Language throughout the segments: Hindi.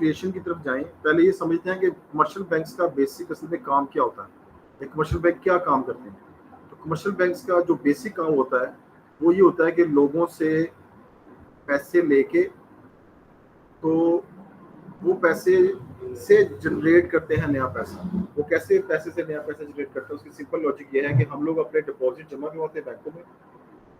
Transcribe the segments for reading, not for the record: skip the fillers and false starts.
क्रिएशन की तरफ जाएं, पहले ये समझते हैं कि कमर्शियल बैंक्स का बेसिक असल में काम क्या होता है, एक कमर्शियल बैंक क्या काम करते हैं। तो कमर्शियल बैंक्स का जो बेसिक काम होता है वो ये होता है कि लोगों से पैसे लेके, तो वो पैसे से जनरेट करते हैं नया पैसा। वो कैसे पैसे से नया पैसा जनरेट करते हैं, उसकी सिंपल लॉजिक ये है कि हम लोग अपने डिपॉजिट जमा करवाते हैं बैंकों में,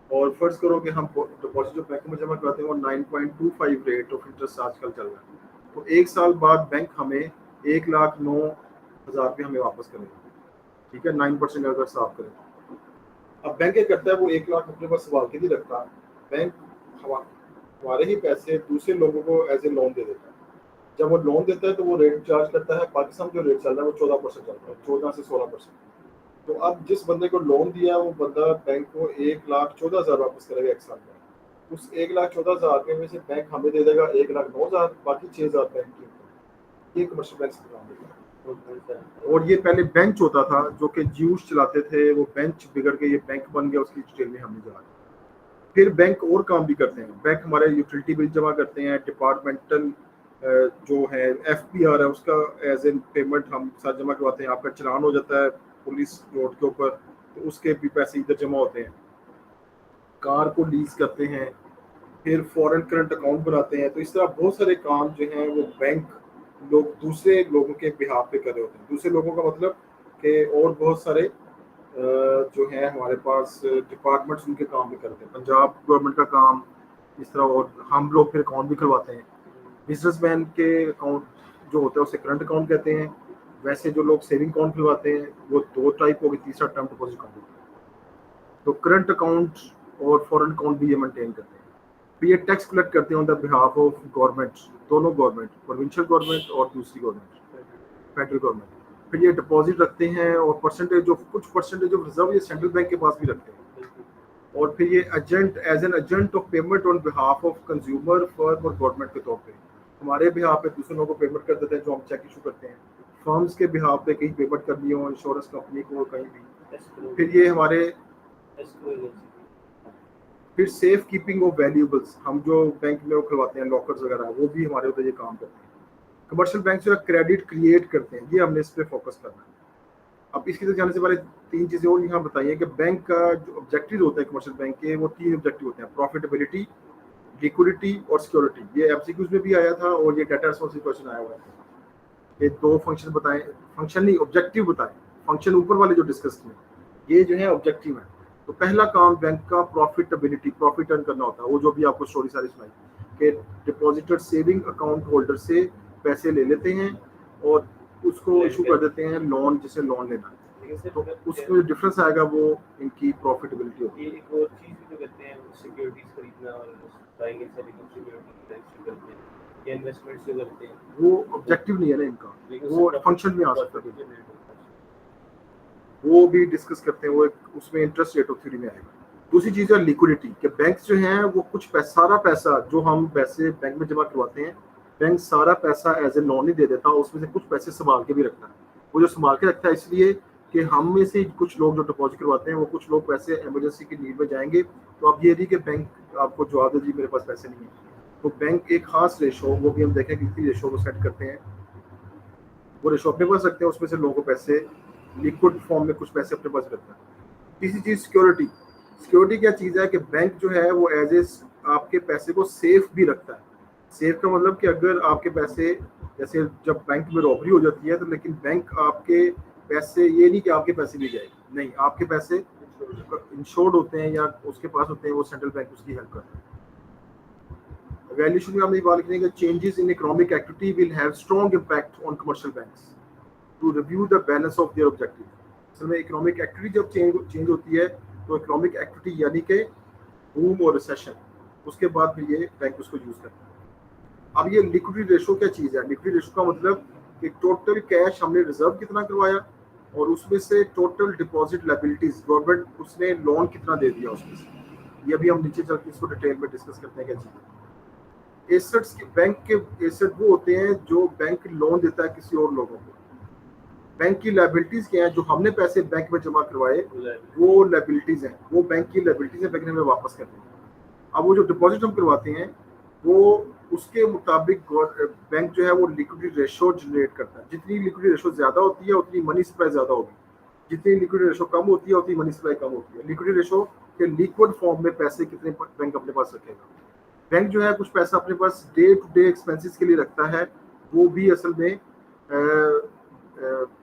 और फर्ज करो कि हम डिपॉजिट जो बैंकों में जमा कराते हैं वो 9.25 रेट ऑफ इंटरेस्ट आजकल चल रहा है। तो एक साल बाद बैंक हमें 1,09,000 रुपये हमें वापस करेगा, ठीक है, 9% अगर साफ करें। अब बैंक क्या करता है, वो 1 लाख अपने पास संभाल के नहीं रखता, बैंक हमारे ही पैसे दूसरे लोगों को एज ए लोन दे देता है। जब वो लोन देता है तो वो रेट चार्ज करता है, पाकिस्तान जो रेट चल रहा है वो 14% चल रहा है, 14 से 16%। तो अब जिस बंदे को लोन दिया वो बंदा बैंक को 1,14,000 वापस करेगा एक साल में। उस 1,14,000 रुपये में से बैंक हमें दे देगा 1,09,000, बाकी 6,000 बैंक की। ये कमर्शियल बैंक से काम देगा। और ये पहले बेंच होता था जो कि ज्यूस चलाते थे, वो बेंच बिगड़ के ये बैंक बन गया, उसकी डिटेल में हम नहीं जा रहे। फिर बैंक और काम भी करते हैं, बैंक हमारे यूटिलिटी बिल जमा करते हैं, डिपार्टमेंटल जो है FPR है उसका एज ए पेमेंट हम साथ जमा करवाते हैं। आपका चलान हो जाता है पुलिस रोड के ऊपर, तो उसके भी पैसे इधर जमा होते हैं। कार को लीज करते हैं, फिर फॉरेन करंट अकाउंट बनाते हैं। तो इस तरह बहुत सारे काम जो हैं वो बैंक लोग दूसरे लोगों के बिहाफ पे कर रहे होते हैं। दूसरे लोगों का मतलब कि और बहुत सारे जो है हमारे पास डिपार्टमेंट्स उनके काम भी करते हैं, पंजाब गवर्नमेंट का काम इस तरह। और हम लोग फिर अकाउंट भी खुलवाते हैं। बिजनेसमैन के अकाउंट जो होता है उसे करंट अकाउंट कहते हैं। वैसे जो लोग सेविंग अकाउंट खुलवाते हैं वो 2 टाइप हो गए, तीसरा टर्म डिपॉजिट अकाउंट होता है। तो करंट अकाउंट और फॉरेन अकाउंट भी ये मेंटेन करते हैं। फिर ये टैक्स कलेक्ट करते हैं on the behalf of government, दोनों गवर्नमेंट, प्रोविंशियल गवर्नमेंट और दूसरी गवर्नमेंट, फेडरल गवर्नमेंट। फिर ये डिपॉजिट रखते हैं और परसेंटेज ऑफ कुछ परसेंटेज ऑफ रिजर्व ये सेंट्रल बैंक के पास भी रखते हैं। और फिर ये agent as an agent of payment on behalf of consumer, firm और गवर्नमेंट के तौर पे हमारे बिहाफ पे दूसरे लोगों को पेमेंट कर देते हैं, जो हम चेक इशू करते हैं। फर्म्स के बिहाफ पे कहीं पेमेंट करनी हो, इंश्योरेंस कंपनी को, कहीं भी। फिर ये हमारे फिर सेफ कीपिंग ऑफ वैल्यूएबल्स, हम जो बैंक में वो खुलवाते हैं लॉकर्स वगैरह, वो भी हमारे उधर ये काम करते हैं। कमर्शियल बैंक जो है क्रेडिट क्रिएट करते हैं, ये हमने इस पर फोकस करना है। अब इसकी तरफ जाने से पहले 3 चीज़ें और यहाँ बताइए कि बैंक का जो ऑब्जेक्टिव होता है कमर्शियल बैंक के, वो 3 ऑब्जेक्टिव होते हैं, प्रॉफिटेबिलिटी, लिक्विडिटी और सिक्योरिटी। ये MCQs में भी आया था और ये डाटा रिस्पॉन्स क्वेश्चन आया हुआ है। ये 2 फंक्शन बताएं, फंक्शन नहीं ऑब्जेक्टिव बताएं, फंक्शन ऊपर वाले जो डिस्कस किए, ये जो है ऑब्जेक्टिव है। तो पहला काम बैंक का प्रॉफिटेबिलिटी, प्रॉफिट अर्न करना होता है। वो जो भी आपको स्टोरी सारी सुनाई कि डिपॉजिटर सेविंग अकाउंट होल्डर से पैसे ले लेते हैं और उसको इशू कर देते हैं लोन, जिसे लोन लेना है। तो उसमें जो डिफरेंस आएगा वो इनकी प्रॉफिटेबिलिटी होगी। एक और चीज भी तो करते हैं, सिक्योरिटीज खरीदना और buying and selling of securities करते हैं, ये इन्वेस्टमेंट से करते हैं। वो ऑब्जेक्टिव नहीं है ना इनका, वो फंक्शन में आ सकता है, वो भी डिस्कस करते हैं। वो उसमें इंटरेस्ट रेट ऑफ थ्योरी में आएगा। दूसरी चीज़ है लिक्विडिटी, कि बैंक जो हैं वो कुछ सारा पैसा जो हम पैसे बैंक में जमा करवाते हैं, बैंक सारा पैसा एज ए लोन ही दे देता है, उसमें से कुछ पैसे संभाल के भी रखता है। वो जो संभाल के रखता है इसलिए कि हम में से कुछ लोग जो डिपॉजिट करवाते हैं वो कुछ लोग पैसे इमरजेंसी की नीड में जाएंगे, तो अब ये नहीं कि बैंक आपको जवाब दे जी मेरे पास पैसे नहीं है। तो बैंक एक खास रेशो, वो भी हम देखें कितनी रेशो को सेट करते हैं, वो रेशो अपने पास रखते हैं, उसमें से लोगों को पैसे लिक्विड फॉर्म में कुछ पैसे अपने पास रखता है। तीसरी चीज़ सिक्योरिटी। सिक्योरिटी क्या चीज़ है कि बैंक जो है वो एज ए आपके पैसे को सेफ भी रखता है। सेफ का मतलब कि अगर आपके पैसे, जैसे जब बैंक में रॉबरी हो जाती है तो लेकिन बैंक आपके पैसे, ये नहीं कि आपके पैसे ले जाएगा, नहीं, आपके पैसे इंश्योर्ड होते हैं या उसके पास होते हैं, वो सेंट्रल बैंक उसकी हेल्प करता है। वैल्यूएशन में हमने बात लिखने का, changes in economic activity will have strong impact on commercial banks to review the balance of their objective. असल में इकोनॉमिक एक्टिविटी जब चेंज होती है तो इकोनॉमिक एक्टिविटी यानी कि बूम और रिसेशन, उसके बाद फिर ये बैंक उसको यूज करता है। अब ये लिक्विडिटी रेशो क्या चीज़ है? लिक्विडिटी रेशो का मतलब कि टोटल कैश हमने रिजर्व कितना करवाया और उसमें से टोटल डिपॉजिट लायबिलिटीज गवर्नमेंट उसने लोन कितना दे दिया उसमें से। ये भी हम नीचे चल के इसको डिटेल में डिस्कस करते हैं क्या चीज़ है। एसेट्स के, बैंक के एसेट वो होते हैं जो बैंक लोन देता है किसी और लोगों को। बैंक की लायबिलिटीज क्या है? जो हमने पैसे बैंक में जमा करवाए वो लायबिलिटीज हैं, वो बैंक की लायबिलिटीज है, बैंक ने हमें वापस कर दी। अब वो जो डिपॉजिट हम करवाते हैं वो उसके मुताबिक बैंक जो है वो लिक्विडिटी रेशो जनरेट करता है। जितनी लिक्विडिटी रेशो ज्यादा होती है उतनी मनी सप्लाई ज्यादा होगी, जितनी लिक्विडिटी रेशो कम होती है उतनी मनी सप्लाई कम होती है। लिक्विडिटी रेशो के लिक्विड फॉर्म में पैसे कितने बैंक अपने पास रखेगा। बैंक जो है कुछ पैसा अपने पास डे टू डे एक्सपेंसेस के लिए रखता है, वो भी असल में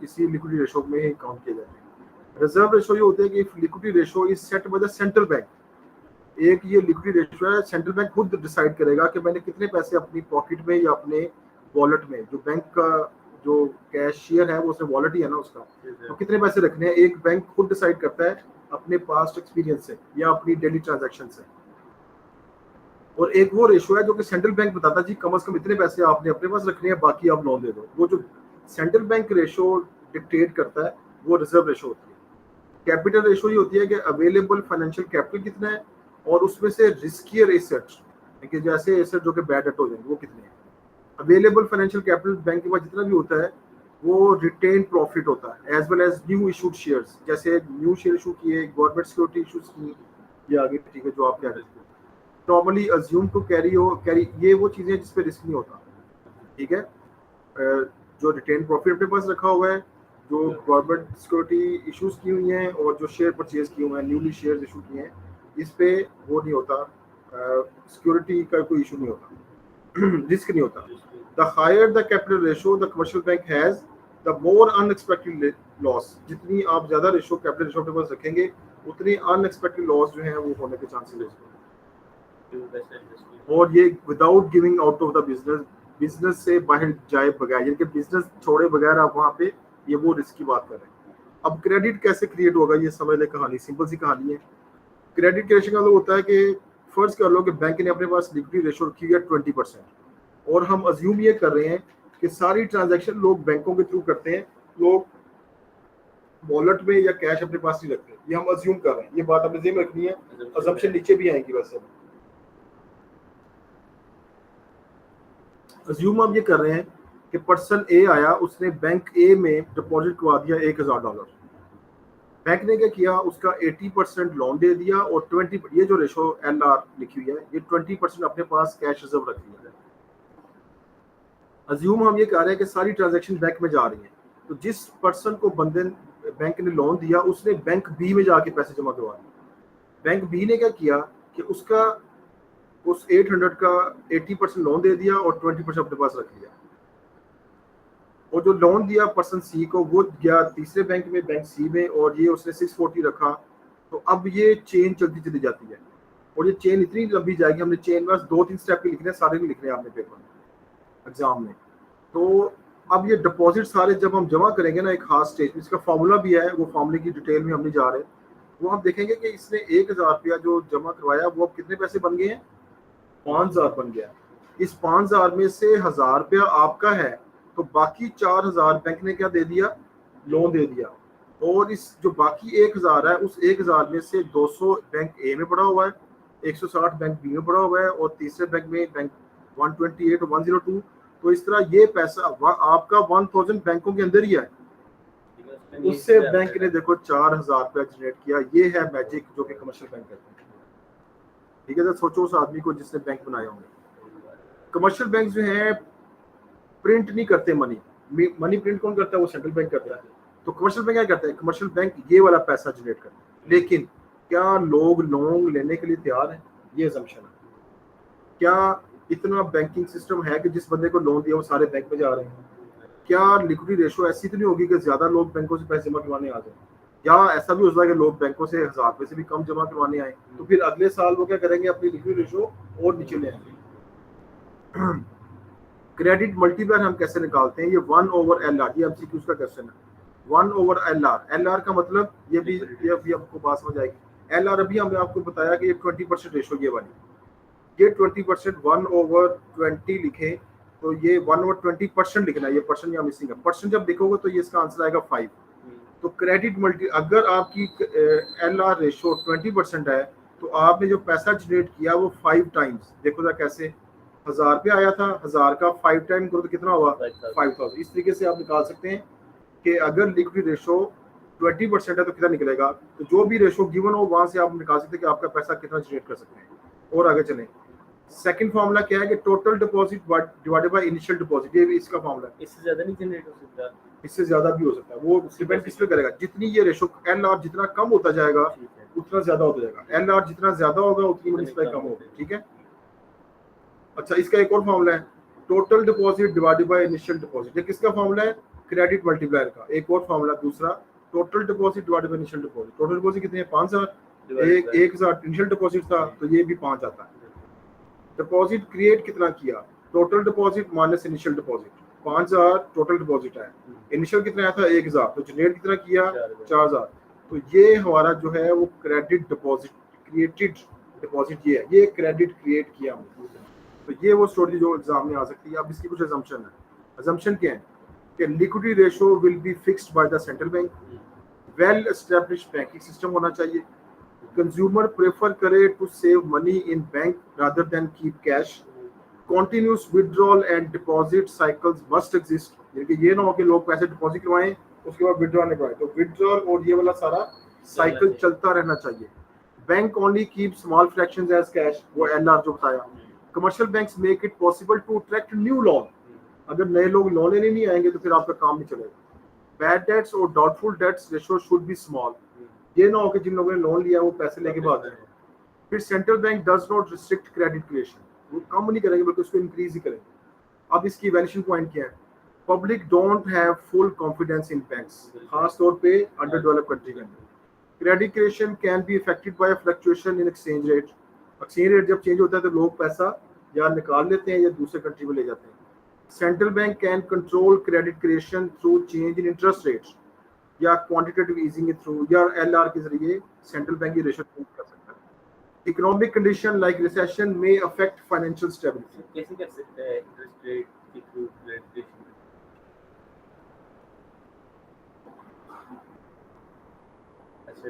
इसी लिक्विडिटी रेशो में ही काउंट किए जाते हैं। रिजर्व रेशो ये होता है कि liquidity ratio is set bye the central bank. एक ये लिक्विडिटी रेशो है, सेंट्रल बैंक खुद डिसाइड करेगा कि मैंने कितने पैसे अपनी पॉकेट में या अपने वॉलेट में, जो बैंक का जो कैशियर है वो उसमें वॉलेट ही है ना उसका, तो कितने पैसे रखने हैं एक बैंक खुद डिसाइड करता है अपने पास्ट एक्सपीरियंस से या अपनी डेली ट्रांजैक्शन से। और एक वो रेशो है जो कि सेंट्रल बैंक बताता है जी कम से कम इतने पैसे आपने अपने पास रखने हैं, बाकी आप लोन दे दो। वो जो सेंट्रल बैंक रेशो डिक्टेट करता है वो रिजर्व रेशो होती है। कैपिटल रेशो ये होती है कि अवेलेबल फाइनेंशियल कैपिटल कितना है और उसमें से रिस्कियर एसेट्स, कि जैसे एसेट जो कि बैड डेट हो जाएंगे वो कितने हैं। अवेलेबल फाइनेंशियल कैपिटल बैंक के पास जितना भी होता है वो रिटेन प्रॉफिट होता है, as well as new issued shares, जैसे न्यू शेयर इशू किए, गवर्नमेंट सिक्योरिटी इशूज की, ये आगे ठीक है जो आप कह रहे थे। नॉर्मली अज्यूम टू कैरी ये वो चीजें जिसपे रिस्क नहीं होता, ठीक है। जो रिटेन प्रॉफिट अपने पास रखा हुआ है, जो गवर्नमेंट सिक्योरिटी इश्यूज की हुई हैं और जो शेयर परचेज किए हुए हैं, न्यूली शेयर इशू किए हैं, इस पे वो नहीं होता, सिक्योरिटी का कोई इशू नहीं होता, रिस्क नहीं होता। The higher the capital ratio the commercial bank has the more unexpected loss. जितनी आप ज्यादा रेशो कैपिटल रेशो अपने पास रखेंगे उतनी अनएक्सपेक्टेड लॉस जो है वो होने के चांसेस है। और ये without giving out of the business, business से बाहर जाए बगैर, यानी कि बिजनेस छोड़े बगैर आप वहाँ पे, ये वो रिस्क की बात कर रहे हैं। अब क्रेडिट कैसे क्रिएट होगा ये समझ ले, कहानी सिंपल सी कहानी है। क्रेडिट क्रिएशन का मतलब होता है कि फर्ज कर लो कि बैंक ने अपने पास लिक्विडिटी रेशो रखी हुई है 20%, और हम अज्यूम ये कर रहे हैं कि सारी ट्रांजैक्शन लोग बैंकों के थ्रू करते हैं, लोग वॉलेट में या कैश अपने पास नहीं रखते, ये हम अज्यूम कर रहे हैं। ये बात अपने ज़हन में रखनी है, अजम्पशन नीचे भी आएंगी। वैसे अज्यूम हम ये कर रहे हैं कि पर्सन ए आया, उसने बैंक ए में डिपॉजिट करवा दिया $1000। बैंक ने क्या किया, उसका 80% लोन दे दिया और 20, ये जो रेशो LR लिखी हुई है, ये 20% अपने पास कैश रिजर्व रख लिया है। अज्यूम हम ये कह रहे हैं कि सारी ट्रांजैक्शन बैंक में जा रही है, तो जिस पर्सन को बंदे बैंक ने लोन दिया उसने बैंक बी में जाके पैसे जमा करवा दिए। बैंक बी ने क्या किया कि उसका उस 800 का 80% लोन दे दिया और 20% अपने पास रख लिया। और जो लोन दिया पर्सन सी को, वो गया तीसरे बैंक में, बैंक सी में, और ये उसने 640 रखा। तो अब ये चेन चलती चली जाती है और ये चेन इतनी लंबी जाएगी। हमने चेन बस 2-3 स्टेप के लिखने हैं, सारे नहीं लिखने हैं आपने पेपर में एग्जाम में। तो अब ये डिपॉजिट सारे जब हम जमा करेंगे ना एक खास स्टेज में, इसका फॉर्मूला भी है, वो फॉर्मूले की डिटेल में हम नहीं जा रहे, वो हम देखेंगे कि इसने 1000 रुपया जो जमा करवाया वो अब कितने पैसे बन गए हैं, 5000 बन गया। इस 5000 में से 1000 रुपया आपका है, तो बाकी 4000 बैंक ने क्या दे दिया, लोन दे दिया। और इस जो बाकी 1000 है, उस 1000 में से 200 बैंक ए में पड़ा हुआ है, 160 बैंक बी में पड़ा हुआ है, और तीसरे बैंक में बैंक 128 और 102। तो इस तरह ये पैसा आपका 1000 बैंकों के अंदर ही है। उससे बैंक ने देखो 4000 रुपया जनरेट किया। ये है मैजिक जो कि कमर्शियल बैंक करते हैं। ठीक है, तो सोचो उस आदमी को जिसने बैंक बनाए होंगे। कमर्शियल बैंक जो है प्रिंट नहीं करते मनी प्रिंट कौन करता है, वो सेंट्रल बैंक करता है। तो कमर्शियल बैंक क्या करता है, कमर्शियल बैंक ये वाला पैसा जनरेट करता है। लेकिन क्या लोग लोन लेने के लिए तैयार हैं, ये असम्पशन है। क्या इतना बैंकिंग सिस्टम है कि जिस बंदे को लोन दिया वो सारे बैंक में जा रहे हैं? क्या लिक्विडिटी रेशो ऐसी तो नहीं होगी कि ज्यादा लोग बैंकों से पैसे जमा करवाने आ जाए, या ऐसा भी हो सकता है कि लोग बैंकों से 1000 रुपए से भी कम जमा करवाने आए, तो फिर अगले साल वो क्या करेंगे, अपनी लिक्विडिटी रेशो और नीचे ले आएंगे। क्रेडिट मल्टीप्लायर हम कैसे निकालते हैं, ये 1/LR, ये एमसीक्यूज का क्वेश्चन है। 1/LR, LR का मतलब ये भी आपको बात समझ आएगी। LR अभी हमने आपको बताया कि ये 20% रेशो, ये वाली, ये 20%, 1/20 लिखे तो ये 1/20% लिखना है, ये पर्सन यहाँ मिसिंग है। पर्सन जब लिखोगे तो ये इसका आंसर आएगा 5। तो क्रेडिट मल्टी, अगर आपकी LR रेशो 20% है तो आपने जो पैसा जनरेट किया वो 5 टाइम्स, देखो जरा कैसे, 1000 रुपया आया था, 1000 का 5 टाइम करो तो कितना हुआ, 5000। इस तरीके से आप निकाल सकते हैं कि अगर लिक्विडिटी रेशो 20% है तो कितना निकलेगा। तो जो भी रेशो गिवन हो वहां से आप निकाल सकते हैं कि आपका पैसा कितना जनरेट कर सकते हैं। और आगे चलें, सेकंड फार्मूला क्या है कि total deposit divided by initial deposit, ये भी इसका फार्मूला है। इससे ज्यादा नहीं जनरेट हो सकता? इससे ज्यादा भी हो सकता है, वो डिपेंड किस पे करेगा। जितनी ये रेशो एलआर जितना कम होता जाएगा ठीक है, उतना ज्यादा होता जाएगा, एलआर जितना ज्यादा होगा उतनी मनी सप्लाई कम होगी, ठीक है। अच्छा, इसका एक और फार्मूला है, total deposit divided by initial deposit, ये किसका फार्मूला है? क्रेडिट मल्टीप्लायर का। एक और फार्मूला दूसरा, total deposit divided by initial deposit. Total deposit कितने हैं? 5000, एक 1000 इनिशियल डिपॉजिट था तो ये भी 5 आता है। डिपॉजिट क्रिएट कितना किया? Total deposit minus initial deposit, 5000 total deposit है, इनिशियल कितना आया था? 1000, तो जनरेट कितना किया? 4000। तो ये हमारा जो है वो क्रेडिट डिपॉजिट, क्रिएटेड डिपॉजिट ये है, ये क्रेडिट क्रिएट किया हमने। तो ये वो स्टोरी जो एग्जाम में आ सकती है। अब इसकी कुछ अजम्पशन है। अजम्पशन क्या है कि liquidity ratio will be fixed by the central bank, well established banking system होना चाहिए, कंज्यूमर प्रेफर करे to save money in bank rather than keep cash, continuous withdrawal and deposit cycles must exist, यानी कि ये ना हो कि लोग पैसे डिपॉजिट करवाएं उसके बाद विड्रॉल करवाएं, तो विड्रॉल और ये वाला सारा साइकिल चलता रहना चाहिए। Bank only keep small fractions as cash, वो एलआर जो बताया। Commercial banks make it possible to attract new loan, अगर नए लोग लोन लेने नहीं आएंगे तो फिर आपका काम नहीं चलेगा। बैड डेट्स और doubtful debts ratio should be small, ये ना हो कि जिन लोगों ने लोन लिया वो पैसे लेके भाग जाए। फिर central bank does not restrict credit creation, वो कम नहीं करेंगे बल्कि उसको इंक्रीज ही करेंगे। अब इसकी वैल्यूएशन पॉइंट क्या है? Public don't have full confidence in banks, खास तौर पे अंडर डेवलप्ड कंट्री के अंदर। Credit creation can be affected by fluctuation in exchange rate, exchange rate जब चेंज होता है तो लोग पैसा या निकाल लेते हैं या दूसरे कंट्री में ले जाते हैं। Central bank can control credit creation through change in interest rates या क्वांटिटेटिव ईजिंग के थ्रू या एलआर के जरिए सेंट्रल बैंक की रेशो चेंज कर सकता है। इकोनॉमिक कंडीशन लाइक रिसेशन मे अफेक्ट फाइनेंशियल स्टेबिलिटी, कैसे कर सकते हैं इंटरेस्ट रेट के थ्रू क्रेडिट क्रिएशन? अच्छा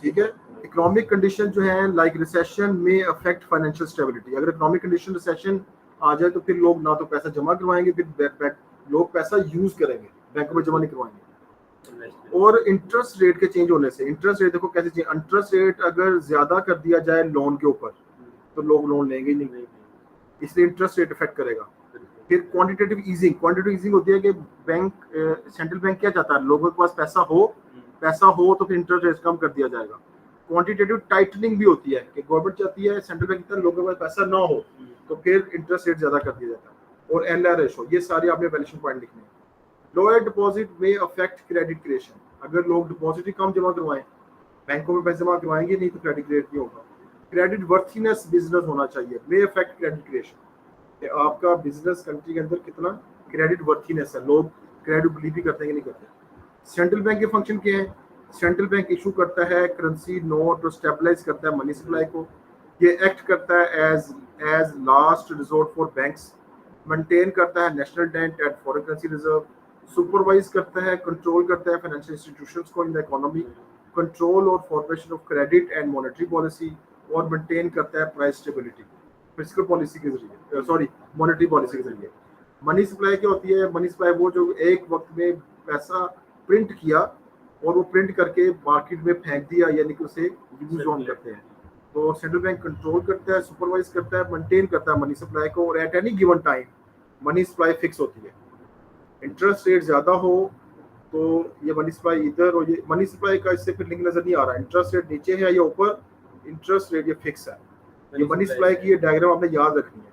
ठीक है। इकोनॉमिक कंडीशन जो है लाइक रिसेशन में अफेक्ट फाइनेंशियल स्टेबिलिटी, अगर इकोनॉमिक कंडीशन रिसेशन आ जाए तो फिर लोग ना तो पैसा जमा करवाएंगे, फिर लोग पैसा यूज करेंगे, बैंकों में जमा नहीं करवाएंगे। और इंटरेस्ट रेट के चेंज होने से, इंटरेस्ट रेट देखो कैसे चेंज, इंटरेस्ट रेट अगर ज्यादा कर दिया जाए लोन के ऊपर तो लोग लोन लेंगे ही नहीं, इसलिए इंटरेस्ट रेट इफेक्ट करेगा। फिर क्वांटिटेटिव ईजिंग, क्वांटिटेटिव ईजिंग होती है कि बैंक सेंट्रल बैंक क्या चाहता है, लोगों के पास पैसा हो तो फिर इंटरेस्ट रेट कम कर दिया जाएगा। क्वांटिटेटिव टाइटनिंग भी होती है कि गवर्नमेंट चाहती है सेंट्रल बैंक की तरह लोगों के पास पैसा ना हो तो फिर इंटरेस्ट रेट ज्यादा कर दिया जाता है। और एलआर रेशो, ये सारे आपने वैल्यूएशन पॉइंट लिखने हैं। लोअर डिपॉजिट में अफेक्ट क्रेडिट क्रिएशन, अगर लोग डिपॉजिट ही कम जमा करवाएं, बैंकों में पैसे जमा करवाएंगे नहीं तो क्रेडिट क्रिएट नहीं होगा। क्रेडिट वर्थीनेस बिजनेस होना चाहिए, में अफेक्ट क्रेडिट क्रिएशन, आपका बिजनेस कंट्री के अंदर कितना क्रेडिट वर्थीनेस है, लोग क्रेडिट बिलीव भी करते हैं कि नहीं करते। सेंट्रल बैंक के फंक्शन क्या है? सेंट्रल बैंक इशू करता है करेंसी नोट और स्टेबलाइज करता है मनी सप्लाई को, ये एक्ट करता है as last resort for banks, maintain करता है national debt and foreign currency reserve, supervise करता है, कंट्रोल करता है फाइनेंशियल इंस्टीट्यूशंस को इन द इकोनॉमी, कंट्रोल और formation of credit and monetary policy, और मेंटेन करता है प्राइस स्टेबिलिटी फिस्कल पॉलिसी के जरिए, सॉरी मॉनेटरी पॉलिसी के जरिए। मनी सप्लाई क्या होती है? मनी सप्लाई वो जो एक वक्त में पैसा प्रिंट किया और वो प्रिंट करके मार्केट में फेंक दिया, यानी कि उसे यूज ऑन करते हैं। तो सेंट्रल बैंक कंट्रोल करता है, सुपरवाइज करता है, मेंटेन करता है मनी सप्लाई को, और at any given time money supply fix होती है। इंटरेस्ट रेट ज्यादा हो तो ये मनी सप्लाई इधर, और ये मनी सप्लाई का इससे फिर लिंक नजर नहीं आ रहा, इंटरेस्ट रेट नीचे है या ऊपर, इंटरेस्ट रेट ये फिक्स है। ये मनी सप्लाई की ये डायग्राम आपने याद रखनी है,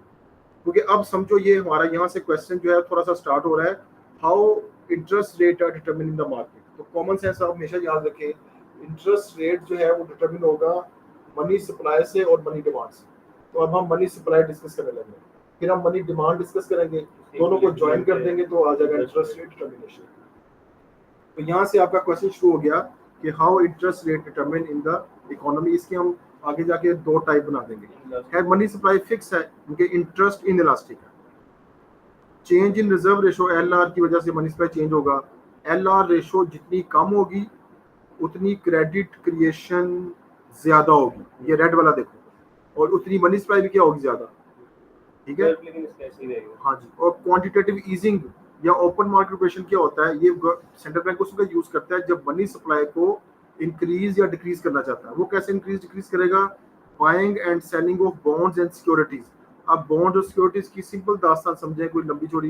क्योंकि अब समझो ये हमारा यहाँ से क्वेश्चन जो है थोड़ा सा स्टार्ट हो रहा है, how interest rate are determine in the market. तो कॉमन सेंस आप हमेशा याद रखें, इंटरेस्ट रेट जो है वो डिटरमिन होगा मनी सप्लाई से और मनी डिमांड से। तो अब हम मनी सप्लाई डिस्कस करने लगे, फिर हम मनी डिमांड डिस्कस करेंगे, दोनों को ज्वाइन कर देंगे तो आ जाएगा इंटरेस्ट रेट डिटरमिनेशन। तो यहाँ से आपका क्वेश्चन शुरू हो गया कि how interest rate determine in the economy. इसके हम आगे जाके दो टाइप बना देंगे। खैर मनी सप्लाई फिक्स है क्योंकि इंटरेस्ट इन इलास्टिक है। Change in reserve ratio LR की वजह से मनी सप्लाई चेंज होगा। एलआर रेशो जितनी कम होगी उतनी क्रेडिट क्रिएशन ज्यादा होगी, ये रेड वाला देखो, और उतनी मनी सप्लाई भी क्या होगी ज्यादा, ठीक है। हाँ जी, और क्वांटिटेटिव ईजिंग या ओपन मार्केट ऑपरेशन क्या होता है, ये सेंट्रल बैंक उसका यूज करता है जब मनी सप्लाई को इंक्रीज या डिक्रीज करना चाहता है। वो कैसे इंक्रीज डिक्रीज करेगा? Buying and selling of bonds and securities. अब बॉन्ड और सिक्योरिटीज की सिंपल दास्तान समझें, कोई लंबी चौड़ी।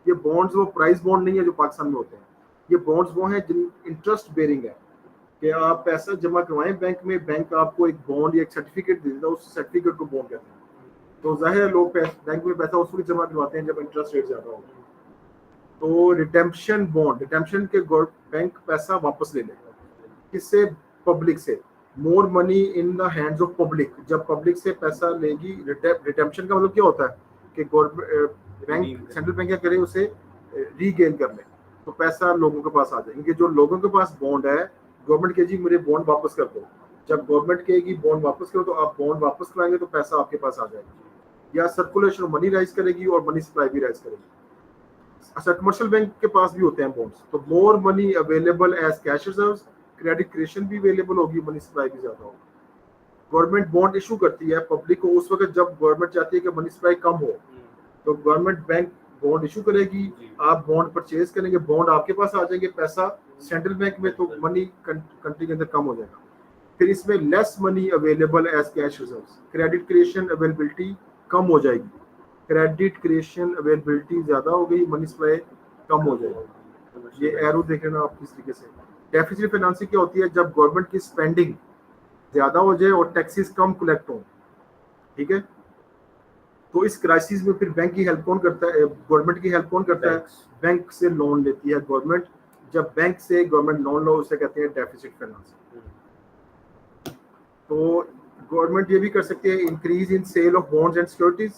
ये बॉन्ड्स वो प्राइस बॉन्ड नहीं है जो पाकिस्तान में होते हैं। ये बॉन्ड्स वो हैं जिन इंटरेस्ट बेरिंग है, कि आप पैसा जमा करवाएं बैंक में, बैंक आपको एक बॉन्ड या एक सर्टिफिकेट दे देता है, उस सर्टिफिकेट को बॉन्ड कहते हैं। तो जाहिर है लोग बैंक में पैसा उसको जमा करवाते हैं जब इंटरेस्ट रेट ज्यादा हो। तो रिडेम्पशन बॉन्ड, रिडेम्पशन के बैंक पैसा वापस ले लेगा। किससे? पब्लिक से। More money in the hands of public. जब पब्लिक से पैसा लेगी, रिडेम्पशन का मतलब क्या होता है कि बैंक, सेंट्रल बैंक क्या करे, उसे रीगेन कर ले, तो पैसा लोगों के पास आ जाए। क्योंकि जो लोगों के पास बॉन्ड है, गवर्नमेंट कहेगी मेरे बॉन्ड वापस कर दो। जब गवर्नमेंट कहेगी बॉन्ड वापस करो, तो आप बॉन्ड वापस कराएंगे तो पैसा आपके पास आ जाएगा, या सर्कुलेशन मनी राइज करेगी और मनी सप्लाई भी राइज करेगी। अच्छा, कमर्शियल बैंक के पास भी होते हैं बॉन्ड्स, तो more money available as cash reserves, credit creation भी अवेलेबल होगी, मनी सप्लाई भी ज्यादा होगी। गवर्नमेंट बॉन्ड इशू करती है पब्लिक को उस वक्त जब गवर्नमेंट चाहती है कि मनी सप्लाई कम हो, तो गवर्नमेंट बैंक बॉन्ड इशू करेगी, आप बॉन्ड परचेज करेंगे, बॉन्ड आपके पास आ जाएंगे, पैसा सेंट्रल बैंक में, तो मनी कंट्री के अंदर कम हो जाएगा। फिर इसमें less money available as cash reserves, credit creation availability कम हो जाएगी, क्रेडिट क्रिएशन अवेलेबिलिटी ज्यादा हो गई, मनी सप्लाई कम हो जाएगी। ये एरो देख लेना आप किस तरीके से। डेफिसिट फाइनेंसिंग क्या होती है? जब गवर्नमेंट की स्पेंडिंग ज्यादा हो जाए और टैक्सेस कम कलेक्ट हो, ठीक है, तो इस क्राइसिस में फिर बैंक की हेल्प कौन करता है? गवर्नमेंट की हेल्प कौन करता है? बैंक से लोन लेती है गवर्नमेंट। जब बैंक से गवर्नमेंट लोन लो, उसे कहते हैं डेफिसिट फाइनेंसिंग। तो गवर्नमेंट ये भी कर सकती है increase in sale of bonds and securities,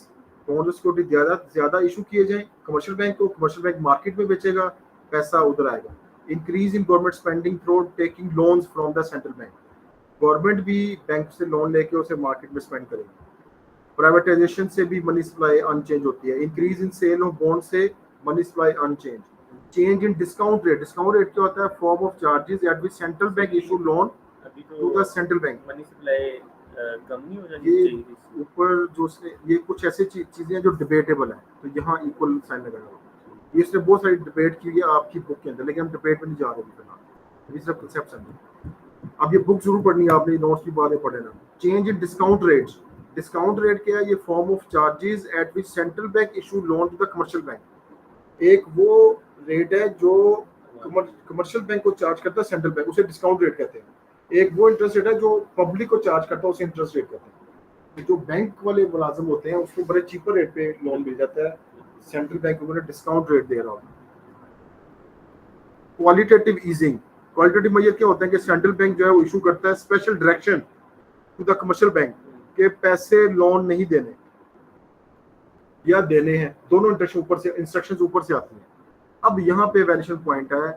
bond और सिक्योरिटी ज्यादा इशू किए जाएं कमर्शियल बैंक को, कमर्शियल बैंक मार्केट में बेचेगा, पैसा उधर आएगा। Increase in government spending through taking loans from the central bank, government भी बैंक से लोन लेके उसे मार्केट में स्पेंड करेगी। प्राइवेटाइजेशन से भी मनी सप्लाई अनचेंज होती है। Increase in sale of bond से money supply unchanged. Change in discount rate, discount rate क्या होता है? Form of charges at which central bank issue loan to the central bank. Money supply कम नहीं हो जाएगी? ये ऊपर जो ये कुछ ऐसी चीजें हैं जो डिबेटेबल है, तो यहाँ इक्वल साइन लगाना। ये इसने बहुत सारी डिबेट की है आपकी बुक के अंदर, लेकिन हम डिबेट में नहीं जा रहे फिलहाल, ये सिर्फ कंसेप्ट समझिए। अब ये बुक जरूर पढ़नी है आपने, नोट्स की बातें पढ़े ना। Change in discount rates, discount rate क्या है? ये form of charges at which central bank issue loan to the commercial bank. एक वो रेट है जो कमर्शियल बैंक को चार्ज करता है सेंट्रल बैंक, उसे डिस्काउंट रेट कहते हैं। एक वो इंटरेस्ट रेट है जो पब्लिक को चार्ज करता है, उसे इंटरेस्ट रेट कहते हैं। जो बैंक वाले मुलाजिम होते हैं उसको बड़े चीपर रेट पे लोन मिल जाता है, सेंट्रल बैंक को डिस्काउंट रेट दे रहा होता है। क्वालिटेटिव ईजिंग, क्वालिटेटिव मेजर क्या होता है कि सेंट्रल बैंक जो है वो इशू करता है special direction to the commercial bank के पैसे लोन नहीं देने या देने हैं, दोनों इंस्ट्रक्शंस ऊपर से आती हैं। अब यहाँ पे वैल्यूएशन पॉइंट है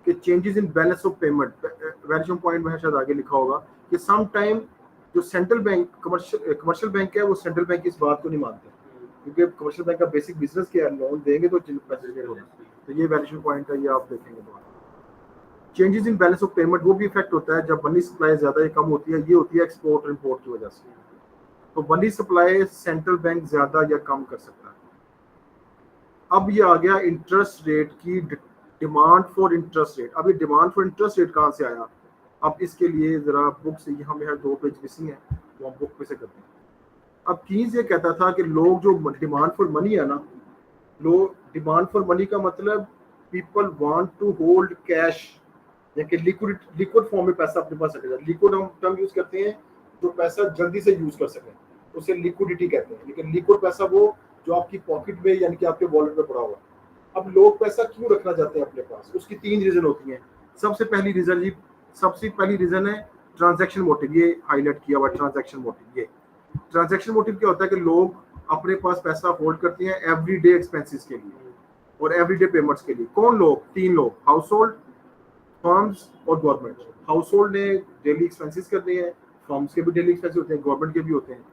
कि changes in balance of payment, valuation point में शायद आगे लिखा होगा कि सम टाइम जो सेंट्रल बैंक कमर्शियल बैंक है वो सेंट्रल बैंक की इस बात को नहीं मानते, क्योंकि कमर्शियल बैंक का बेसिक बिजनेस क्या है? लोन देंगे तो पैसे देंगे होगा। तो ये वैल्यूएशन पॉइंट है, ये आप देखेंगे। Changes in balance of payment वो भी इफेक्ट होता है जब मनी सप्लाई ज्यादा या कम होती है, ये होती है एक्सपोर्ट और इंपोर्ट की वजह से। तो मनी सप्लाई सेंट्रल बैंक ज्यादा या कम कर सकता है। अब ये आ गया इंटरेस्ट रेट की डिमांड फॉर इंटरेस्ट रेट। अब ये डिमांड फॉर इंटरेस्ट रेट कहाँ से आया? अब इसके लिए जरा बुक से, यहाँ मेरे 2 पेज मिसिंग है, वो हम बुक पे से करते हैं। अब कीज ये कहता था कि लोग जो डिमांड फॉर मनी है ना, लोग डिमांड फॉर मनी का मतलब people want to hold cash, या कि लिक्विड फॉर्म में पैसा अपने पास रखेगा। लिक्विड हम टर्म यूज करते हैं जो पैसा जल्दी से यूज कर सके, उसे लिक्विडिटी कहते हैं। लेकिन लिक्विड पैसा वो जो आपकी पॉकेट में यानी कि आपके वॉलेट में पड़ा हुआ। अब लोग पैसा क्यों रखना चाहते हैं अपने पास? उसकी 3 रीजन होती हैं। सबसे पहली रीजन है ट्रांजैक्शन मोटिव, ये हाईलाइट किया हुआ ट्रांजैक्शन मोटिव। ये ट्रांजैक्शन मोटिव क्या होता है कि लोग अपने पास पैसा होल्ड करते हैं एवरीडे एक्सपेंसेस के लिए और एवरीडे पेमेंट्स के लिए। कौन लोग? 3 लोग, हाउस होल्ड, फर्म्स और गवर्नमेंट। हाउस होल्ड ने डेली एक्सपेंसेस करने हैं, फर्म्स के भी डेली एक्सपेंसेस होते हैं, गवर्नमेंट के भी होते हैं।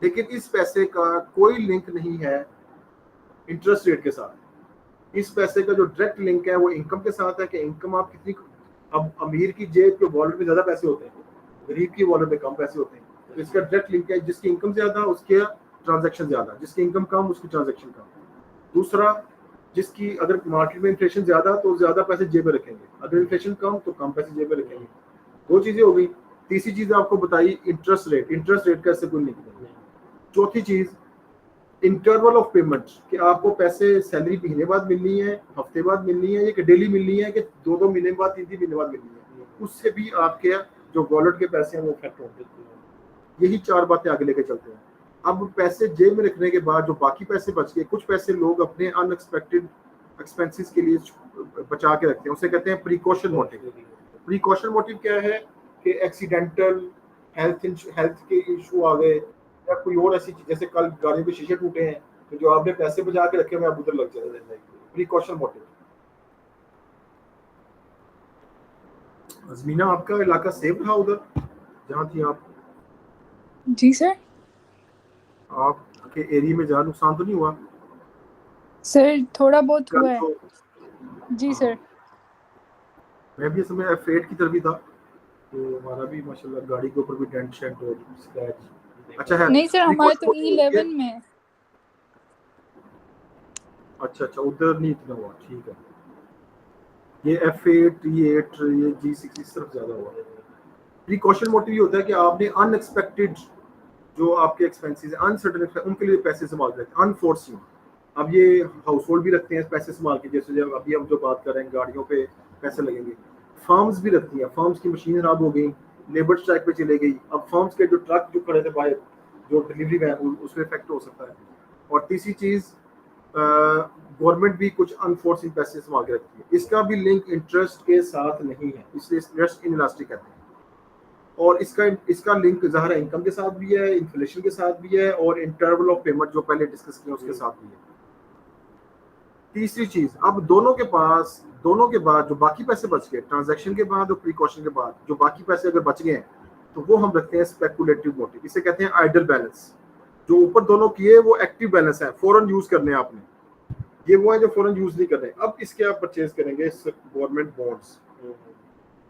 लेकिन इस पैसे का कोई लिंक नहीं है इंटरेस्ट रेट के साथ। इस पैसे का जो डायरेक्ट लिंक है वो इनकम के साथ है कि इनकम आप कितनी। अब अमीर की जेब के वॉलेट में ज्यादा पैसे होते हैं, गरीब की वॉलेट में कम पैसे होते हैं। तो इसका डायरेक्ट लिंक है, जिसकी इनकम ज्यादा उसके ट्रांजैक्शन ज्यादा, जिसकी इनकम कम उसकी ट्रांजैक्शन कम। दूसरा, जिसकी अगर मार्केट में इन्फ्लेशन ज्यादा तो ज्यादा पैसे जेब में रखेंगे, अगर इन्फ्लेशन कम तो कम पैसे जेब में रखेंगे। दो चीजें हो गई। तीसरी चीज आपको बताई इंटरेस्ट रेट, इंटरेस्ट रेट का इससे कोई लिंक नहीं। चौथी चीज इंटरवल ऑफ पेमेंट, कि आपको पैसे सैलरी महीने बाद मिलनी है, हफ्ते बाद मिलनी है, कि डेली मिलनी है, कि 2-2 महीने बाद, 3-3 महीने बाद मिलनी है, उससे भी आपके जो वॉलेट के पैसे हैं वो इफेक्ट होते हैं। यही 4 बातें आगे लेके चलते हैं। अब पैसे जेब में रखने के बाद जो बाकी पैसे बच गए, कुछ पैसे लोग अपने अनएक्सपेक्टेड एक्सपेंसेस के लिए बचा के रखते हैं, उसे कहते हैं प्रिकॉशन मोटिव। प्रिकॉशन मोटिव क्या है कि एक्सीडेंटल हेल्थ के इशू आ गए, या कोई और ऐसी चीज, जैसे कल गाड़ी के शीशे टूटे हैं, तो जो आपने पैसे बचा के रखे हैं आप उधर लग जाए, प्रिकॉशन मोटिव। अजमीना, आपका इलाका सेफ रहा उधर जहाँ थी आप? जी सर। आपके एरिया में ज्यादा नुकसान तो नहीं हुआ? सर थोड़ा बहुत हुआ है। तो जी सर। मैं भी समय F8 की तरफ ही था, तो हमारा भी माशाल्लाह गाड़ी के ऊपर भी डेंट शेंट और स्क्रैच अच्छा है। नहीं सर, हमारे तो Precaution motive E11 में है। अच्छा उधर नहीं इतना हुआ, ठीक है। ये F8, T8, ये G6 इस तरफ ज्यादा हुआ। प्रिकॉशन मोटिव ये होता है कि आपने अनएक्सपेक्टेड जो आपके एक्सपेंसेस अनसर्टेन उनके लिए पैसे संभाल रहे हैं, अनफोर्सिंग। अब ये हाउस होल्ड भी रखते हैं पैसे संभाल के, जैसे जब अभी हम जो बात कर रहे हैं गाड़ियों पे पैसे लगेंगे, फर्म्स भी रखती हैं। फर्म्स की मशीन खराब हो गई, लेबर स्ट्राइक पे चले गई, अब फर्म्स के जो ट्रक जो खड़े थे बाहर, जो डिलीवरी वैन, उसमें इफेक्ट हो सकता है। और तीसरी चीज, गवर्नमेंट भी कुछ अनफोर्सिंग पैसे संभाल के रखती है। इसका भी लिंक इंटरेस्ट के साथ नहीं है, इसलिए इंटरेस्ट इनइलास्टिक कहते हैं। और इसका लिंक ज़ाहिर इनकम के साथ भी है, इन्फ्लेशन के साथ भी है, और इंटरवल ऑफ पेमेंट जो पहले डिस्कस किया उसके साथ भी है। तीसरी चीज, अब दोनों के बाद जो बाकी पैसे बच गए, ट्रांजैक्शन के बाद और प्रिकॉशन के बाद जो बाकी पैसे अगर बच गए हैं, तो वो हम रखते हैं स्पेकुलेटिव मोटिव। इसे कहते हैं आइडल बैलेंस। जो ऊपर दोनों किए वो एक्टिव बैलेंस है, फौरन यूज करने हैं आपने, ये वो है जो फौरन यूज नहीं कर रहे। अब इसके आप परचेज करेंगे गवर्नमेंट बॉन्ड्स,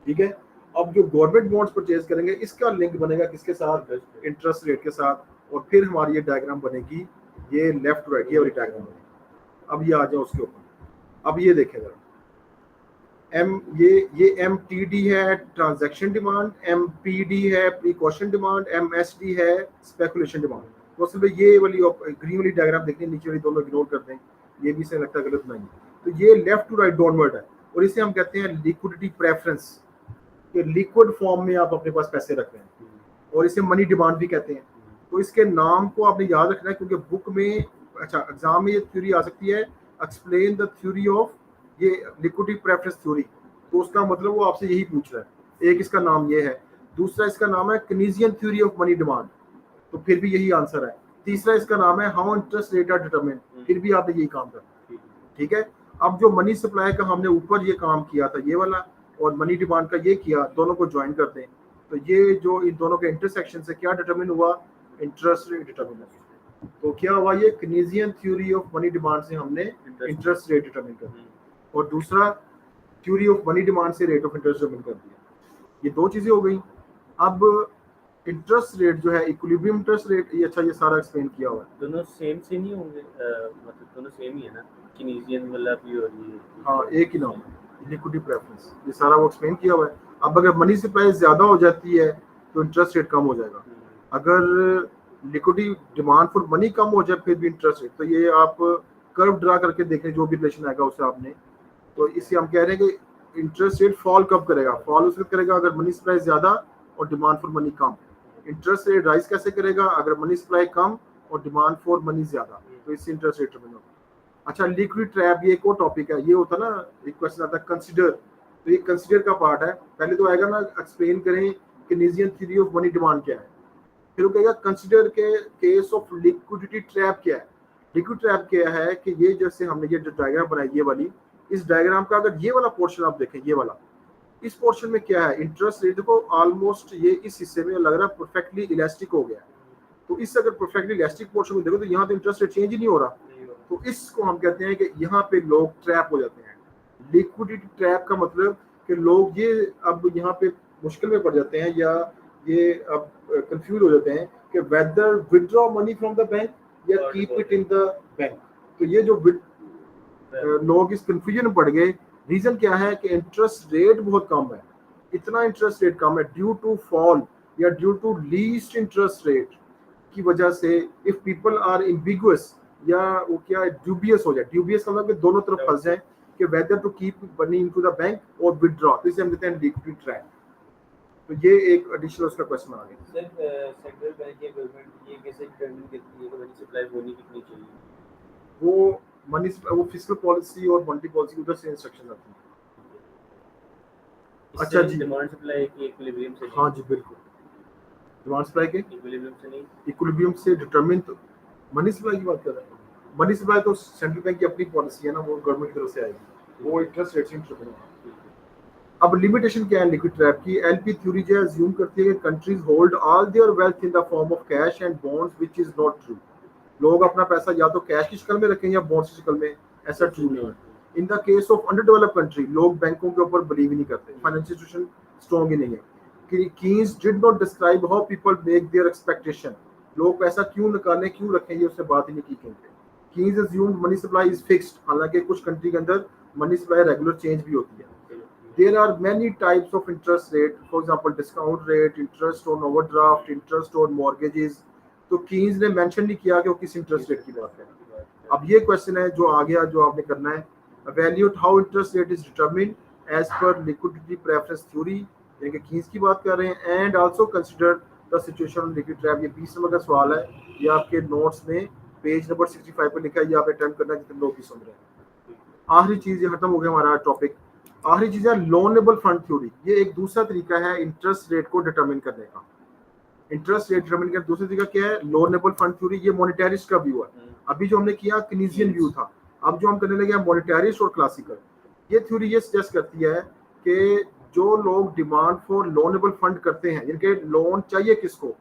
ठीक है। अब जो गवर्नमेंट बॉन्ड्स परचेज करेंगे, इसका लिंक बनेगा किसके साथ? इंटरेस्ट रेट के साथ। और फिर हमारी ये डायग्राम बनेगी, ये लेफ्ट राइट ये वाली डायग्राम बनेगी। अब ये आ जाओ उसके ऊपर। अब ये देखें जरा, ये MTD है ट्रांजैक्शन डिमांड, MPD है प्रिकॉशन डिमांड, MSD है स्पेकुलेशन डिमांड। तो असल में ये वाली ग्रीन वाली डायग्राम देखिए, नीचे वाली दोनों इग्नोर कर दें, ये भी से लगता है गलत नहीं। तो ये लेफ्ट टू राइट डाउनवर्ड है, और इसे हम कहते हैं लिक्विडिटी प्रेफरेंस, कि लिक्विड फॉर्म में आप अपने पास पैसे रख रहे हैं, और इसे मनी डिमांड भी कहते हैं। तो इसके नाम को आपने याद रखना है, क्योंकि बुक में, अच्छा एग्जाम में ये थ्योरी आ सकती है, एक्सप्लेन द थ्योरी ऑफ ये लिक्विडिटी प्रेफरेंस थ्योरी। तो उसका मतलब वो आपसे यही पूछ रहा है। एक इसका नाम ये है, दूसरा इसका नाम है केनेजियन थ्योरी ऑफ मनी डिमांड, तो फिर भी यही आंसर है। तीसरा इसका नाम है how interest rate are determined, फिर भी आपने यही काम करना, ठीक है। अब जो मनी सप्लाई का हमने ऊपर ये काम किया था ये वाला, और मनी डिमांड का ये किया, दोनों को ज्वाइन कर दें, तो ये जो इन दोनों के इंटरसेक्शन से क्या डिटरमिन हुआ? इंटरेस्ट रेट डिटरमिन हुआ। तो क्या हुआ? ये केनेजियन थ्योरी ऑफ मनी डिमांड से हमने इंटरेस्ट रेट डिटरमिन कर दिया, और दूसरा थ्योरी ऑफ मनी डिमांड से रेट ऑफ इंटरेस्ट डिटरमिन कर दिया। ये दो चीजें हो गई। अब इंटरेस्ट रेट जो है, इक्विलिब्रियम इंटरेस्ट रेट, ये अच्छा ये सारा एक्सप्लेन किया हुआ है। दोनों सेम से नहीं होंगे, मतलब दोनों सेम ही है ना, केनेजियन वाला भी और ये? हाँ, एक ही नाम है, लिक्विडिटी प्रेफरेंस, ये सारा वो एक्सप्लेन किया हुआ है। अब अगर मनी सप्लाई ज्यादा हो जाती है तो इंटरेस्ट रेट कम हो जाएगा, अगर लिक्विडिटी डिमांड फॉर मनी कम हो जाए फिर भी इंटरेस्ट रेट। तो ये आप कर्व ड्रा करके देखें, जो भी रिलेशन आएगा उससे आपने, तो इससे हम कह रहे हैं कि इंटरेस्ट रेट फॉल कब करेगा? फॉल उस वक्त करेगा अगर मनी सप्लाई ज्यादा और demand for money come. Interest rate rise कैसे करेगा? अगर मनी सप्लाई कम और डिमांड फॉर मनी ज्यादा, तो इससे इंटरेस्ट रेट डिटरमिन होगा। अच्छा, लिक्विड ट्रैप, ये एक और टॉपिक है। ये होता है ना, एक क्वेश्चन आता है कंसीडर, तो ये कंसीडर का पार्ट है। पहले तो आएगा ना, एक्सप्लेन करें केनेजियन थ्योरी ऑफ मनी डिमांड क्या है, फिर वो कहेगा कंसीडर के केस ऑफ लिक्विडिटी ट्रैप क्या है। लिक्विड ट्रैप क्या है कि ये जैसे हमने ये जो डायग्राम बनाई ये वाली, इस डायग्राम का अगर ये वाला पोर्शन आप देखें, ये वाला, इस पोर्शन में क्या है? इंटरेस्ट रेट देखो, ऑलमोस्ट ये इस हिस्से में लग रहा है परफेक्टली इलास्टिक हो गया। तो इस अगर परफेक्टली इलास्टिक पोर्शन में देखो तो यहाँ तो इंटरेस्ट रेट चेंज ही नहीं हो रहा। तो इसको हम कहते हैं कि यहाँ पे लोग ट्रैप हो जाते हैं। लिक्विडिटी ट्रैप का मतलब कि लोग ये अब यहाँ पे मुश्किल में पड़ जाते हैं, या ये अब कंफ्यूज हो जाते हैं कि whether withdraw money from the bank या keep it in the bank. तो ये जो लोग इस कंफ्यूजन में पड़ गए, रीजन क्या है कि इंटरेस्ट रेट बहुत कम है, इतना इंटरेस्ट रेट कम है ड्यू टू फॉल या due to least interest rate की वजह से, इफ पीपल आर एम्बिगुअस या वो क्या ड्यूबियस हो जाए, ड्यूबियस का मतलब कि दोनों तरफ फंस जाए कि whether to keep money into the bank और विथड्रॉ, तो इसे हम कहते हैं लिक्विडिटी ट्रैप। तो ये एक एडिशनल उसका क्वेश्चन आ गया। सर सेंट्रल बैंक या गवर्नमेंट ये कैसे डिटरमाइन करती है कि मनी सप्लाई होनी कितनी चाहिए? वो फिस्कल पॉलिसी और मॉनेटरी पॉलिसी उधर से इंस्ट्रक्शन आती है। अच्छा जी, डिमांड सप्लाई की इक्विलिब्रियम से? हाँ जी बिल्कुल, डिमांड सप्लाई के इक्विलिब्रियम से नहीं, इक्विलिब्रियम से डिटरमिन। तो मनी सप्लाई की बात कर रहे हैं, मनी सप्लाई तो सेंट्रल बैंक की अपनी पॉलिसी है ना, वो गवर्नमेंट की तरफ से आएगी, वो इंटरेस्ट रेट से डिटरमिन होगा। अब लिमिटेशन क्या है लिक्विड ट्रैप की? एलपी थ्योरी जो अज्यूम करती है कि countries hold all there wealth in the form of cash and bonds which is not true. लोग अपना पैसा या तो कैश की शक्ल में रखें या बॉन्ड्स की शक्ल में, ऐसा ट्रू नहीं है। In the case of under developed country, लोग बैंकों के ऊपर बिलीव ही नहीं करते, फाइनेंशियल इंस्टीट्यूशन स्ट्रॉन्ग ही नहीं है। Keynes did not describe how people make their expectation, लोग पैसा क्यों निकालें क्यों रखें, ये उससे बात ही नहीं की कहीं पे। Keynes assumed money supply is fixed, हालांकि कुछ कंट्री के अंदर मनी सप्लाई रेगुलर चेंज भी होती है। There are many types of interest rate, for example discount rate, interest on overdraft, interest on mortgages। तो कीन्स ने मेंशन नहीं किया कि वो किस इंटरेस्ट रेट की बात है। अब ये क्वेश्चन है जो आ गया, जो आपने करना है, evaluate how interest rate is determined as per liquidity preference theory, यानी कि कीन्स की बात कर रहे हैं, and also consider the situation on liquid trap। ये 20 नंबर का सवाल है, ये आपके नोट्स में पेज नंबर 65 पे लिखा है, ये आप अटेम्प्ट करना जितने लोग भी सुन रहे हैं। आखिरी चीज, ये खत्म हो गया हमारा टॉपिक। आखिरी चीज है लोनेबल फंड थ्योरी। ये एक दूसरा तरीका है इंटरेस्ट रेट को डिटरमिन करने का। इंटरेस्ट रेट डिटरमिन करने का दूसरा तरीका क्या है? Loanable fund theory. ये मॉनेटरिस्ट का व्यू है। अभी जो हमने किया किनीजियन व्यू था, अब जो हम करने लगे हैं मॉनेटरिस्ट और क्लासिकल। ये थ्योरी ये सजेस्ट करती है कि जो लोग डिमांड फॉर लोनेबल फंड करते हैं, जिनके लोन चाहिए, किसको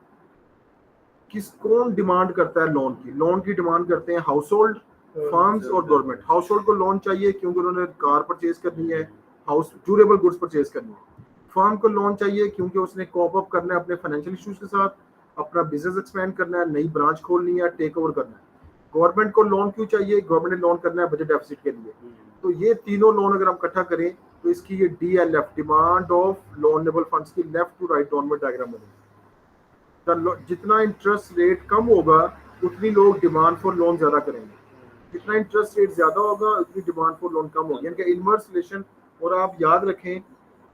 कौन डिमांड करता है लोन की? लोन की डिमांड करते हैं हाउस होल्ड, फर्म्स और गवर्नमेंट। हाउस होल्ड को लोन चाहिए क्योंकि उन्होंने कार परचेज करनी है, हाउस ड्यूरेबल गुड्स परचेज करनी है। फर्म को लोन चाहिए क्योंकि उसने कॉप अप करना है अपने फाइनेंशियल इश्यूज के साथ, अपना बिजनेस एक्सपेंड करना है, नई ब्रांच खोलनी है, टेक ओवर करना है। गवर्नमेंट को लोन क्यों चाहिए? गवर्नमेंट ने लोन करना है बजट डेफिसिट के लिए। तो ये तीनों लोन अगर हम इकट्ठा करें तो इसकी ये DLF, demand of loanable funds की left to right downward diagram बनेगी। जितना इंटरेस्ट रेट कम होगा उतनी लोग डिमांड फॉर लोन ज्यादा करेंगे, जितना इंटरेस्ट रेट ज्यादा होगा उतनी डिमांड फॉर लोन कम होगी, यानी कि इनवर्स रिलेशन। और आप याद रखें,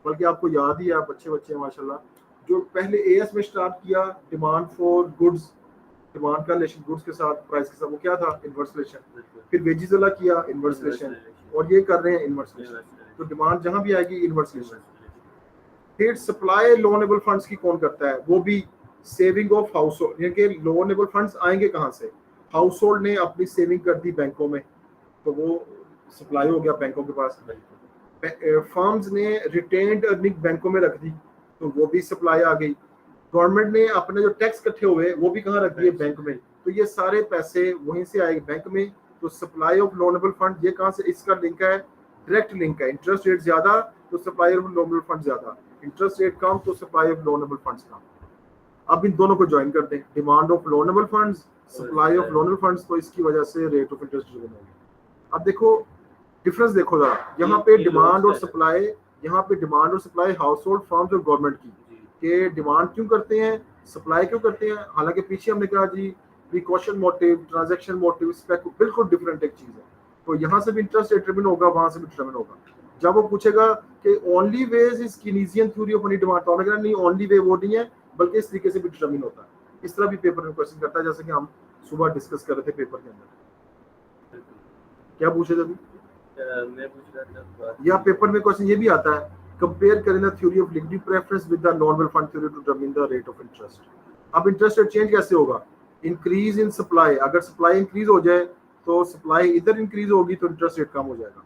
बल्कि आपको याद ही है, आप अच्छे बच्चे हैं माशाल्लाह, जो पहले AS में स्टार्ट किया डिमांड फॉर गुड्स, डिमांड का रिलेशन गुड्स के साथ, प्राइस के साथ, वो क्या था? Inverse relation. फिर वेजेस वाला किया इनवर्स रिलेशन, और ये कर रहे हैं इनवर्स रिलेशन। तो डिमांड जहां भी आएगी इनवर्स रिलेशन। फिर सप्लाई लोनेबल फंड्स की कौन करता है? वो भी सेविंग ऑफ हाउस होल्ड, यानी कि लोनेबल फंड्स आएंगे कहां से? हाउस होल्ड ने अपनी सेविंग कर दी बैंकों में, तो वो सप्लाई हो गया बैंकों के पास। फर्म्स ने रिटेन्ड अर्निंग बैंकों में रख दी, तो वो भी सप्लाई आ गई। गवर्नमेंट ने अपने जो टैक्स इकट्ठे हुए वो भी कहाँ रख दिए? बैंक में। तो ये सारे पैसे वहीं से आए बैंक में। तो सप्लाई ऑफ लोनेबल फंड ये कहाँ से? इसका लिंक है, डायरेक्ट लिंक है। इंटरेस्ट रेट ज्यादा तो सप्लाई ऑफ लोनेबल फंड ज्यादा, इंटरेस्ट रेट कम तो सप्लाई ऑफ लोनेबल फंड्स कम। अब इन दोनों को ज्वाइन कर दें, demand of loanable funds, supply of loanable funds, तो इसकी वजह से रेट ऑफ इंटरेस्ट ड्रिवन होगी। अब देखो डिफरेंस, देखो जरा, यहाँ पे डिमांड और सप्लाई, यहाँ पे डिमांड और सप्लाई हाउस होल्ड, फर्म्स और गवर्नमेंट की, के डिमांड क्यों करते हैं, सप्लाई क्यों करते हैं? हालांकि पीछे हमने कहा जी प्रिकॉशन मोटिव, ट्रांजैक्शन मोटिव, बिल्कुल डिफरेंट एक चीज है। तो यहाँ से भी इंटरेस्ट डिटरमिन होगा, वहां से भी डिटरमिन होगा। जब वो पूछेगा कि only wage is Keynesian theory of money demand, तो हमने कहा नहीं, ओनली वे वो नहीं है, बल्कि इस तरीके से भी डिटरमिन होता है। इस तरह भी पेपर में क्वेश्चन करता है, जैसे कि हम सुबह डिस्कस कर रहे थे पेपर के अंदर। क्या पूछे थे अभी? मैं पूछ रहा था, या पेपर में क्वेश्चन ये भी आता है, कंपेयर करें the theory of liquidity preference with the loanable fund theory to determine the rate of interest. अब इंटरेस्ट रेट चेंज कैसे होगा? इंक्रीज इन सप्लाई, अगर सप्लाई इंक्रीज हो जाए तो सप्लाई इधर इंक्रीज होगी तो इंटरेस्ट रेट कम हो जाएगा।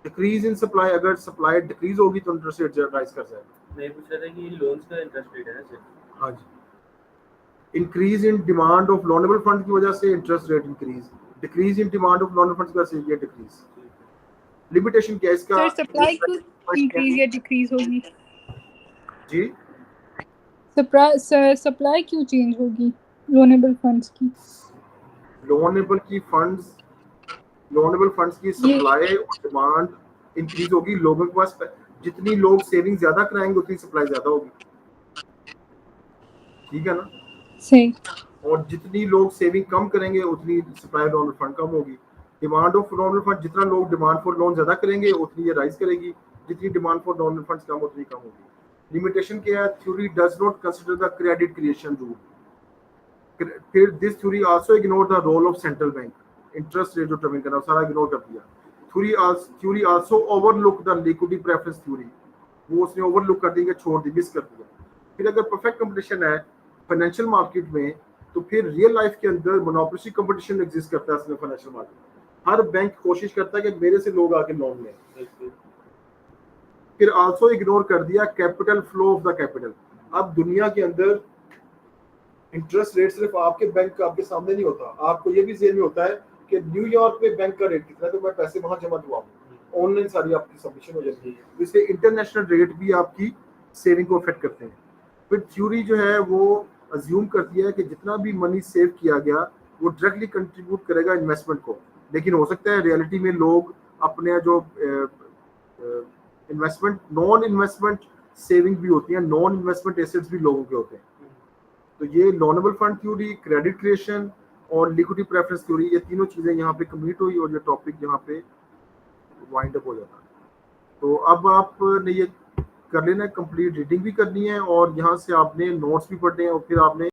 डिक्रीज इन सप्लाई, अगर सप्लाई डिक्रीज होगी तो इंटरेस्ट रेट राइज कर जाएगा। मैं पूछ रहा था कि लोन्स का इंटरेस्ट रेट है ना सर? हाँ जी। Increase in demand of loanable fund की वजह से interest rate increase, decrease in demand of loanable fund की वजह से ये डिक्रीज। लिमिटेशन क्या है इसका? सर सप्लाई क्यों इंक्रीज या डिक्रीज होगी? जी, सप्लाई क्यों चेंज होगी लोनेबल फंड्स की? लोनेबल फंड्स की सप्लाई और डिमांड इंक्रीज होगी। लोगों के पास जितनी लोग सेविंग ज्यादा कराएंगे उतनी सप्लाई ज्यादा होगी, ठीक है ना। सही। और जितनी लोग सेविंग कम करेंगे उतनी सप्लाई ऑफ नॉर्मल फंड कम होगी। डिमांड ऑफ नॉर्मल फंड, जितना लोग डिमांड फॉर लोन ज्यादा करेंगे उतनी ये राइज करेगी, जितनी डिमांड फॉर नॉर्मल फंड्स कम उतनी कम होगी। लिमिटेशन क्या है, theory does not consider the credit creation rule. फिर this theory also ignore the role of central bank, interest rate जो डिटरमाइन करना सारा इग्नोर कर दिया। Theory also overlook the liquidity preference theory, वो उसने ओवरलुक कर दी, छोड़ दी, मिस कर दिया। फिर अगर परफेक्ट कंपटीशन है फाइनेंशियल मार्केट में, तो फिर रियल लाइफ के अंदर मोनोपोलिस्टिक कंपटीशन एग्जिस्ट करता है फाइनेंशियल मार्केट। हर बैंक कोशिश करता है कि मेरे से लोग आके लोन लें। फिर आल्सो इग्नोर कर दिया capital flow of the capital. अब दुनिया के अंदर इंटरेस्ट रेट सिर्फ आपके बैंक का आपके सामने नहीं होता, आपको ये भी जेहन में होता है कि न्यूयॉर्क में बैंक का रेट कितना है, तो मैं पैसे वहां जमा करवाऊं, ऑनलाइन सारी आपकी सबमिशन हो जाती है। इसलिए इंटरनेशनल रेट भी आपकी सेविंग को अफेक्ट करते हैं। फिर थ्योरी जो है वो अज्यूम करती है कि जितना भी मनी सेव किया गया वो डायरेक्टली कंट्रीब्यूट करेगा इन्वेस्टमेंट को, लेकिन हो सकता है रियलिटी में लोग अपने जो इन्वेस्टमेंट, नॉन इन्वेस्टमेंट सेविंग भी होती है, नॉन इन्वेस्टमेंट एसेट्स भी लोगों के होते हैं। तो ये loanable fund theory, credit creation और लिक्विडिटी प्रेफरेंस थ्योरी, ये तीनों चीजें यहाँ पे कंप्लीट हुई और ये टॉपिक यहाँ पे वाइंड अप हो जाता है। तो अब आपने ये कर लेना, कंप्लीट रीडिंग भी करनी है और यहाँ से आपने नोट्स भी पढ़ने हैं और फिर आपने